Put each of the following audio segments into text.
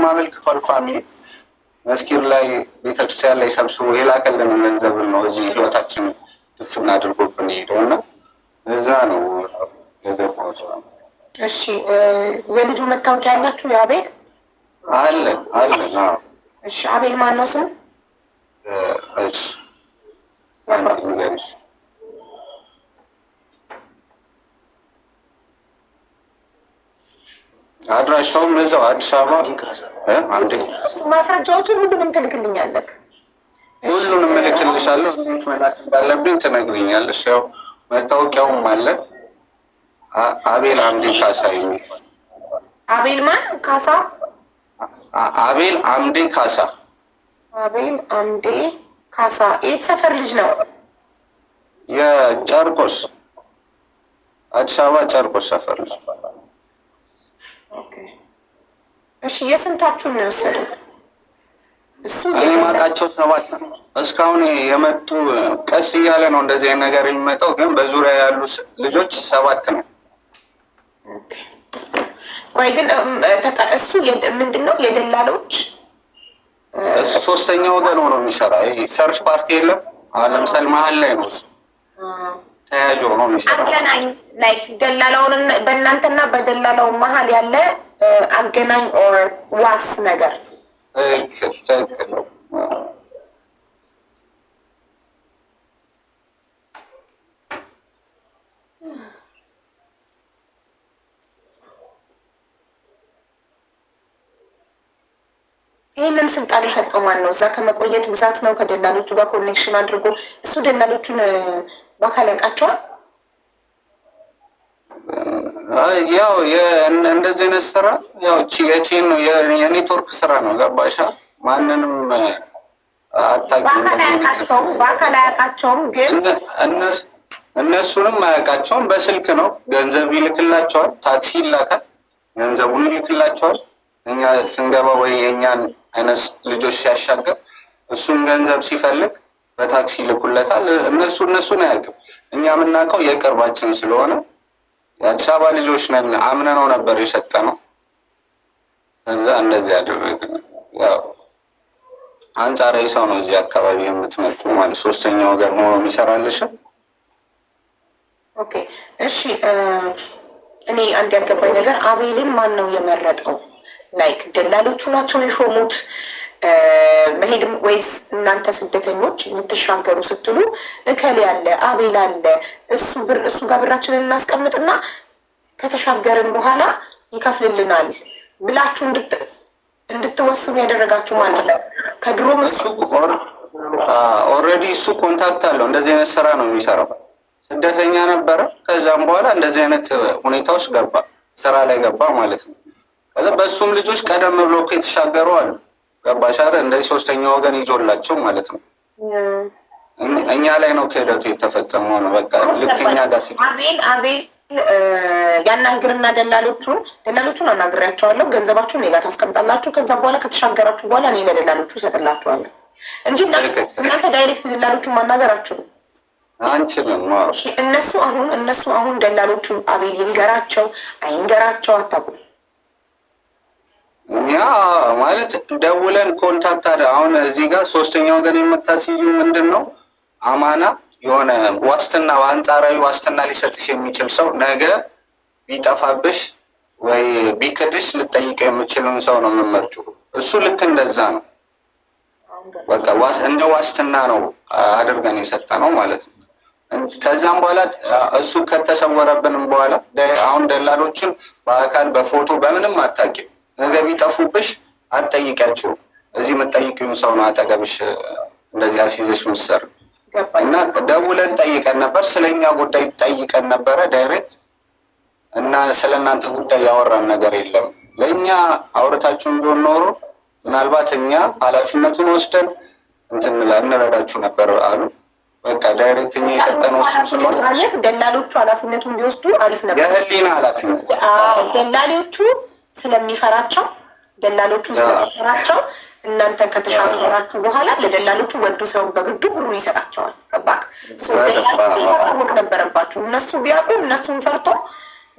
አመልክቷል። ፋሚሊ መስጊድ ላይ ቤተክርስቲያን ላይ ሰብስቦ የላከልን ገንዘብ ነው እዚህ ህይወታችን ድፍን አድርጎብን ሄደው እና እዛ ነው የገባው። እሺ የልጁ መታወቂያ ያላችሁ የአቤል? አለን። እሺ አቤል ማን ነው ስሙ? እሺ አንድ ነገር አድራሻውም እዛው አዲስ አበባ ማስረጃዎችን ሁሉንም ትልክልኛለህ? ሁሉንም እልክልሻለሁ። መላክ እንዳለብኝ ትነግሪኛለሽ። ያው መታወቂያውም አለ። አቤል አምዴ ካሳ የሚባል አቤል ማን ካሳ? አቤል አምዴ ካሳ። አቤል አምዴ ካሳ የት ሰፈር ልጅ ነው? የጨርቆስ አዲስ አበባ ጨርቆስ ሰፈር ልጅ። እሺ የስንታችሁን ነው የወሰደው? እሱ እኔ ማውቃቸው 7 ነው እስካሁን የመጡ። ቀስ እያለ ነው እንደዚህ አይነት ነገር የሚመጣው፣ ግን በዙሪያ ያሉ ልጆች 7 ነው። ቆይ ግን እሱ ምንድን ነው የደላሎች እሱ ሶስተኛ ወገን ሆኖ የሚሰራ ሰርች ፓርቲ የለም። አሁን ለምሳሌ መሀል ላይ ነው እሱ ተያዥ ሆኖ የሚሰራ አገናኝ ላይክ ደላላውን በእናንተና በደላላው መሀል ያለ አገናኝ ኦር ዋስ ነገር። ይህንን ስልጣን የሰጠው ማን ነው? እዛ ከመቆየት ብዛት ነው? ከደላሎቹ ጋር ኮኔክሽን አድርጎ እሱ ደላሎቹን በአካል ያውቃቸዋል? ያው እንደዚህ አይነት ስራ ያው የቼን ነው የኔትወርክ ስራ ነው። ገባሻ? ማንንም አታውቂም። በአካል አያውቃቸውም፣ ግን እነሱንም አያውቃቸውም። በስልክ ነው ገንዘብ ይልክላቸዋል። ታክሲ ይላካል፣ ገንዘቡን ይልክላቸዋል። እኛ ስንገባ ወይ የእኛን አይነት ልጆች ሲያሻገር እሱም ገንዘብ ሲፈልግ በታክሲ ይልኩለታል። እነሱን አያውቅም። እኛ የምናውቀው የቅርባችን ስለሆነ የአዲስ አበባ ልጆች ነን አምነነው ነበር የሰጠነው። ከዛ እንደዚህ ያደረግን። ያው አንጻራዊ ሰው ነው እዚህ አካባቢ የምትመጡ ማለት ሶስተኛ ወገን ሆኖ የሚሰራልሽ። ኦኬ እሺ። እኔ አንድ ያልገባኝ ነገር አቤልን ማን ነው የመረጠው? ላይክ ደላሎቹ ናቸው የሾሙት መሄድም ወይስ እናንተ ስደተኞች ልትሻገሩ ስትሉ እከሌ አለ አቤል አለ እሱ ጋር ብራችንን እናስቀምጥና ከተሻገርን በኋላ ይከፍልልናል ብላችሁ እንድትወስኑ ያደረጋችሁ ማለት ነው? ከድሮም እሱ ኦልሬዲ እሱ ኮንታክት አለው። እንደዚህ አይነት ስራ ነው የሚሰራው። ስደተኛ ነበረ። ከዛም በኋላ እንደዚህ አይነት ሁኔታዎች ገባ፣ ስራ ላይ ገባ ማለት ነው። ከዛ በእሱም ልጆች ቀደም ብሎ እኮ የተሻገሩ አሉ። ገባሽ አይደል? እንደዚህ ሶስተኛ ወገን ይዞላቸው ማለት ነው። እኛ ላይ ነው ክህደቱ የተፈጸመው ነው። በቃ ልክ እኛ ጋር አቤል ያናግርና ደላሎቹን አናግሬያቸዋለሁ። ገንዘባችሁን እኔ ጋር ታስቀምጣላችሁ። ከዛ በኋላ ከተሻገራችሁ በኋላ እኔ ለደላሎቹ እሰጥላችኋለሁ እንጂ እናንተ ዳይሬክት ደላሎቹን ማናገር አትችሉም። አንችልም። እነሱ አሁን ደላሎቹ አቤል ይንገራቸው አይንገራቸው አታውቁም። እኛ ማለት ደውለን ኮንታክት አሁን እዚህ ጋር ሶስተኛ ወገን የምታስይዙ ምንድን ነው አማና የሆነ ዋስትና በአንጻራዊ ዋስትና ሊሰጥሽ የሚችል ሰው ነገ ቢጠፋብሽ ወይ ቢክድሽ ልጠይቀው የምችልን ሰው ነው የምመርጭው። እሱ ልክ እንደዛ ነው። በቃ እንደ ዋስትና ነው አድርገን የሰጠ ነው ማለት ነው። ከዛም በኋላ እሱ ከተሰወረብንም በኋላ አሁን ደላሎችን በአካል በፎቶ በምንም አታውቂም። ነገ ቢጠፉብሽ አትጠይቂያቸው። እዚህ የምትጠይቂውን ሰው ነው አጠገብሽ እንደዚህ አስይዘሽ ምሰር እና ደውለን ጠይቀን ነበር። ስለኛ ጉዳይ ጠይቀን ነበረ ዳይሬክት እና ስለ እናንተ ጉዳይ ያወራን ነገር የለም። ለእኛ አውርታችሁን ቢሆን ኖሮ ምናልባት እኛ ኃላፊነቱን ወስደን እንረዳችሁ ነበር አሉ። በቃ ዳይሬክት እኛ የሰጠነው እሱ ስለሆነ ደላሎቹ ኃላፊነቱን ቢወስዱ አሪፍ ነበር። የህሊና ኃላፊነት ደላሎቹ ስለሚፈራቸው እናንተ ከተሻገራችሁ በኋላ ለደላሎቹ ወዱ ሰው በግዱ ብሩን ይሰጣቸዋል። ገባክ? ደላሎቹ ማሳወቅ ነበረባችሁ። እነሱ ቢያውቁ እነሱን ፈርቶ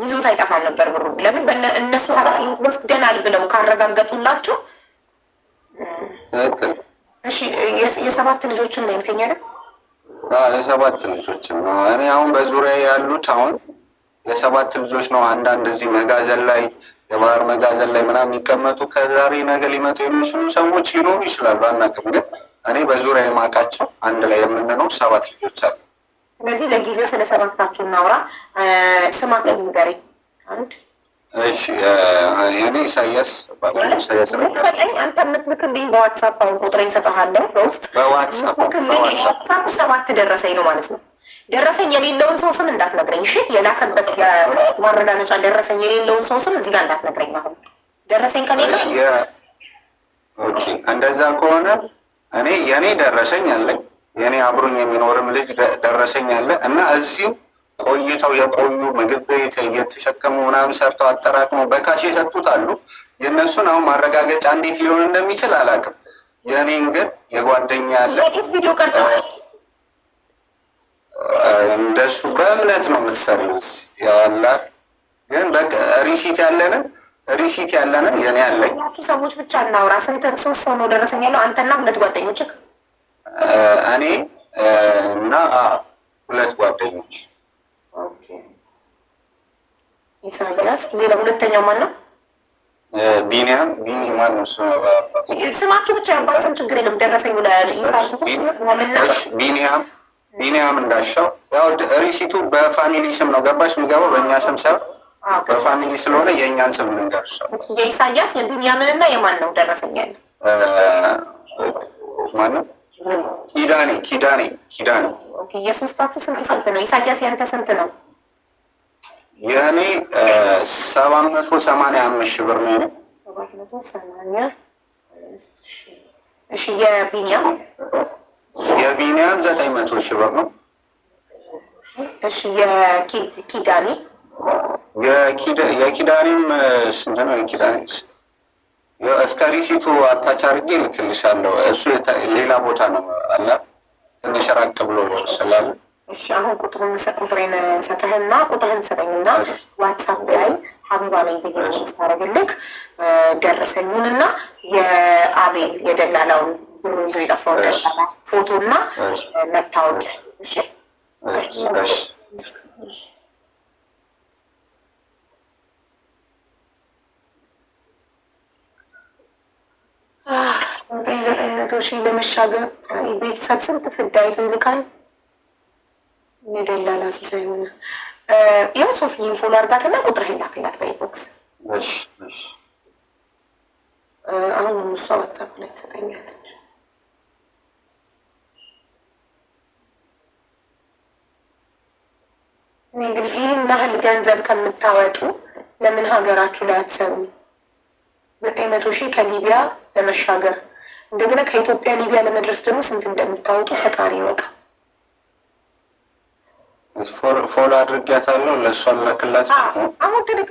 ይዞት አይጠፋም ነበር ብሩ። ለምን እነሱ ኃላፊነት ወስደናል ብለው ካረጋገጡላችሁ ትክክል። እሺ የሰባት ልጆችን ነው ያልከኝ አይደል? የሰባት ልጆችን ነው። እኔ አሁን በዙሪያ ያሉት አሁን የሰባት ልጆች ነው። አንዳንድ እዚህ መጋዘን ላይ የባህር መጋዘን ላይ ምናምን የሚቀመጡ ከዛሬ ነገ ሊመጡ የሚችሉ ሰዎች ሊኖሩ ይችላሉ፣ አናውቅም። ግን እኔ በዙሪያ የማውቃቸው አንድ ላይ የምንኖር ሰባት ልጆች አሉ። ስለዚህ ለጊዜው ስለ ሰባታችሁ እናውራ። ስማችሁ ንገረኝ አንድ። እሺ የኔ ኢሳያስ ኢሳያስ ሰጠኝ። አንተ የምትልክልኝ በዋትሳፕ አሁን ቁጥሬን እሰጥሃለሁ በውስጥ በዋትሳፕ ሰባት ደረሰኝ ነው ማለት ነው። ደረሰኝ የሌለውን ሰው ስም እንዳትነግረኝ እሺ። የላከበት ማረጋገጫ ደረሰኝ የሌለውን ሰው ስም እዚህ ጋር እንዳትነግረኝ። አሁን ደረሰኝ ከሌለ ኦኬ። እንደዛ ከሆነ እኔ የኔ ደረሰኝ አለኝ። የኔ አብሮኝ የሚኖርም ልጅ ደረሰኝ አለ እና እዚሁ ቆይተው የቆዩ ምግብ ቤት እየተሸከሙ ምናምን ሰርተው አጠራቅመው በካሽ የሰጡት አሉ። የእነሱን አሁን ማረጋገጫ እንዴት ሊሆን እንደሚችል አላውቅም። የኔን ግን የጓደኛ ያለ ቪዲዮ ቀርጾ እንደሱ በእምነት ነው የምትሰሪው ያላ ግን በቃ ሪሲት ያለንን የኔ ያለኝ ሰዎች ብቻ እናውራ። ስንት ሶስት ሰው ነው ደረሰኝ ያለው? አንተና ሁለት ጓደኞች? እኔ እና ሁለት ጓደኞች። ኢሳያስ። ሌላ ሁለተኛው ማን ነው? ቢኒያም። ቢኒ ማን ነው? ስማችሁ ብቻ ያባት ስም ችግር የለም። ደረሰኝ ቢኒያም እንዳሻው። ያው ሪሲቱ በፋሚሊ ስም ነው ገባሽ? የሚገባው በእኛ ስም ሳይሆን በፋሚሊ ስለሆነ የእኛን ስም ልንገርሽ። የኢሳያስ የቢኒያምን እና የማን ነው ደረሰኝ ያለ? ማነው? ኪዳኔ። የሶስታችሁ ስንት ነው? ኢሳያስ ያንተ ስንት ነው? የእኔ 785 ሺህ ብር ነው። 785 ሺህ። እሺ የቢኒያም 900 ሺህ ብር ነው። እሺ የኪዳኔም ስንት ነው? የኪዳኔ እስከ ሪሲቱ አታች አድርጌ እልክልሻለሁ። እሱ ሌላ ቦታ ነው አለ ትንሽ ራቅ ብሎ ስላለ። እሺ አሁን ቁጥሬን ሰጥህና ቁጥርህን ሰጠኝና ዋትሳፕ ላይ ሀቢባ ነኝ ብዬ ታደርግልክ ደረሰኙንና የአቤል የደላላውን ብሩ ይዞ የጠፋውን ደላላ ፎቶና መታወቂያ። እሺ ሺህ ለመሻገር ቤተሰብ ስንት ፍዳይ ይልካል። የደላላ ሲሳይ ሆነ። ያው ሶፊን ፎሎ አድርጋትና ቁጥር ላክላት በኢንቦክስ። አሁን እሷ ዋትሳፕ ላይ ትሰጠኛለች። እኔ ግን ይህን ያህል ገንዘብ ከምታወጡ ለምን ሀገራችሁ ላይ አትሰሩም? 900 ሺህ ከሊቢያ ለመሻገር እንደገና ከኢትዮጵያ ሊቢያ ለመድረስ ደግሞ ስንት እንደምታወጡ ፈጣሪ ይወቃ። ፎሎ አድርጊያታለሁ። ለእሷ ላክላት።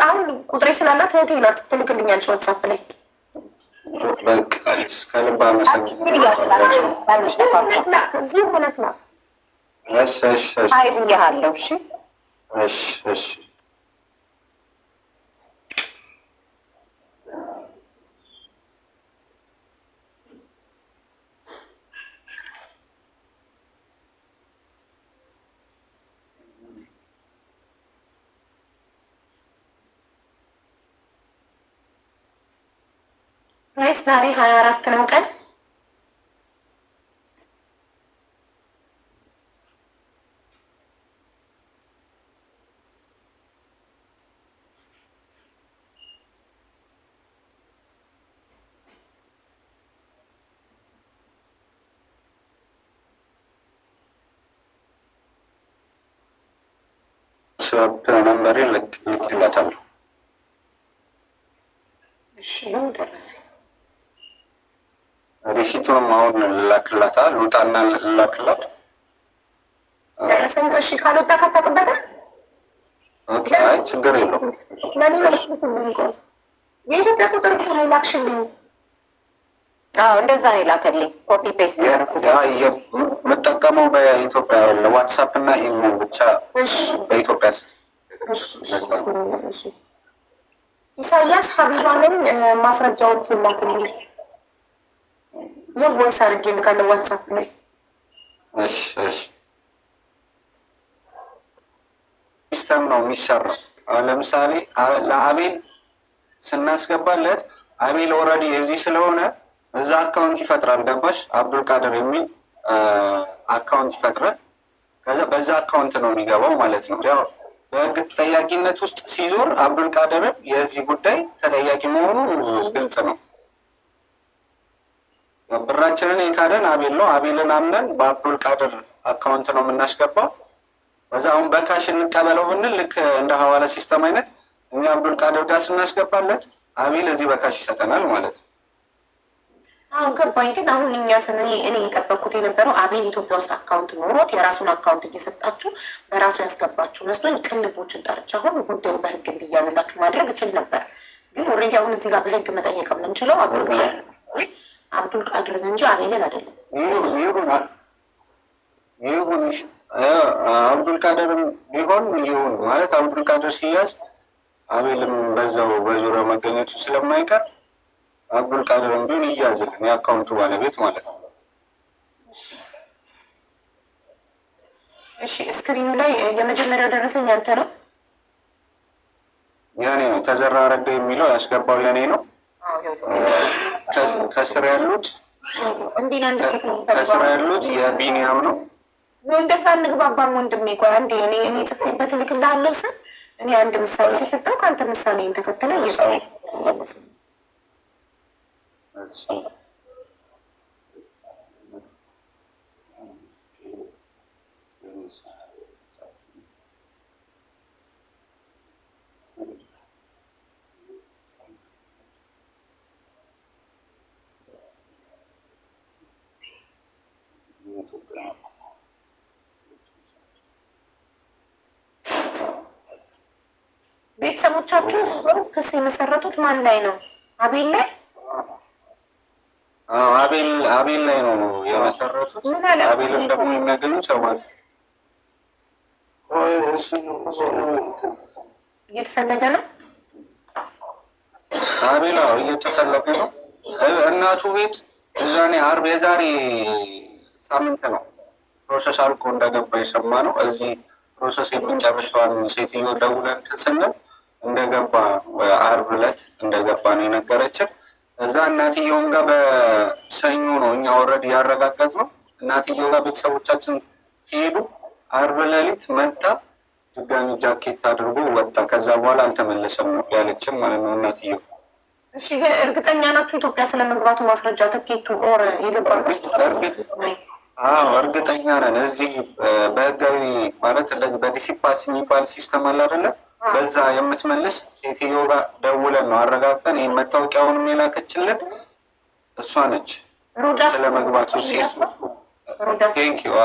አሁን ቁጥሬ ስላላት እህቴ ናት ትልክልኛለች ዋትሳፕ ላይ። በቃ ከልብ አመሰግናለሁ። እዚህ ሆነት ነው ብያለሁ። እሺ ወይስ ዛሬ 24 ነው ቀን? ነምበሬ ልክላታለሁ። እሺ ነው ደረሰ። ሪሲቱንም አሁን ልላክላታ ልውጣና ልላክላት። ደረሰኝ። እሺ ካልወጣ ካታውቅበትም ኦኬ። አይ ችግር የለውም። ለኔ ነው የኢትዮጵያ ቁጥር እኮ ነው ላክሽልኝ። እንደዛ ነው የላከልኝ። ኮፒ ፔስት የምጠቀመው በኢትዮጵያ ዋትሳፕ እና ኢሞ ብቻ። በኢትዮጵያ ኢሳያስ ሀቢባንን ማስረጃዎቹን ላክልኝ። የቮይስ አድርጌ ልካለሁ ዋትሳፕ ላይ። እሺ እሺ ሲስተም ነው የሚሰራው። ለምሳሌ ለአቤል ስናስገባለት አቤል ኦልሬዲ እዚህ ስለሆነ እዛ አካውንት ይፈጥራል። ገባሽ? አብዱልቃድር የሚል አካውንት ይፈጥራል። ከዛ በዛ አካውንት ነው የሚገባው ማለት ነው። ያው በህግ ተጠያቂነት ውስጥ ሲዞር አብዱልቃድርን የዚህ ጉዳይ ተጠያቂ መሆኑ ግልጽ ነው። ብራችንን የካደን አቤል ነው። አቤልን አምነን በአብዱልቃድር አካውንት ነው የምናስገባው። ከዛ አሁን በካሽ እንቀበለው ብንል ልክ እንደ ሐዋላ ሲስተም አይነት እኛ አብዱልቃድር ጋር ስናስገባለት አቤል እዚህ በካሽ ይሰጠናል ማለት ነው። አሁን ገባኝ። ግን አሁን እኛ እኔ የጠበቅኩት የነበረው አቤል ኢትዮጵያ ውስጥ አካውንት ኖሮት የራሱን አካውንት እየሰጣችሁ በራሱ ያስገባችሁ መስሎኝ ቅልቦችን ጠርቻ አሁን ጉዳዩ በህግ እንዲያዝላችሁ ማድረግ እችል ነበር። ግን ኦልሬዲ አሁን እዚህ ጋር በህግ መጠየቅ የምንችለው አብዱልቃድርን እንጂ አቤልን አይደለም። ይሁን አብዱልቃድርም ቢሆን ይሁን ማለት አብዱልቃድር ሲያዝ አቤልም በዛው በዙሪያ መገኘቱ ስለማይቀር አብዱልቃድርም ቢሆን ይያዝልን የአካውንቱ ባለቤት ማለት ነው። እሺ ስክሪኑ ላይ የመጀመሪያው ደረሰኝ አንተ ነው? የኔ ነው። ተዘራ አረጋ የሚለው ያስገባው የኔ ነው። ከስር ያሉት የቢኒያም ነው። እንደዛ እንግባባም ወንድሜ። ቆይ አንዴ እኔ ጽፌበት እልክልሃለሁ ስል እኔ አንድ ምሳሌ ተሰጠው ከአንተ ምሳሌን ተከትለ እየሰው ቤተሰቦቻችሁ ክስ የመሰረቱት ማን ላይ ነው? አቤል ላይ? አቤል ላይ ነው የመሰረቱት። አቤልን ደግሞ የሚያገኙ ሰዋል እየተፈለገ ነው። አቤል እየተፈለገ ነው። እናቱ ቤት እዛኔ አርብ የዛሬ ሳምንት ነው ፕሮሰስ አልቆ እንደገባ የሰማ ነው። እዚህ ፕሮሰስ የሚጨርሰዋን ሴትዮ ደውለን ስንል እንደገባ አርብ ዕለት እንደገባ ነው የነገረችን። እዛ እናትየውም ጋር በሰኞ ነው እኛ ኦልሬዲ ያረጋገጥ ነው። እናትየው ጋር ቤተሰቦቻችን ሲሄዱ አርብ ሌሊት መጣ፣ ድጋሚ ጃኬት አድርጎ ወጣ። ከዛ በኋላ አልተመለሰም ነው ያለችን ማለት ነው እናትየው። እሺ ግን እርግጠኛ ናችሁ ኢትዮጵያ ስለመግባቱ ማስረጃ ትኬቱ ኦር የገባበት? እርግጠኛ ነን። እዚህ በህጋዊ ማለት እንደዚህ በዲሲፓስ የሚባል ሲስተም አለ አይደለ? በዛ የምትመልስ ሴትዮ ጋር ደውለን ነው አረጋግጠን። ይህ መታወቂያውንም የላከችልን እሷ ነች ስለመግባቱ። ቴንኪው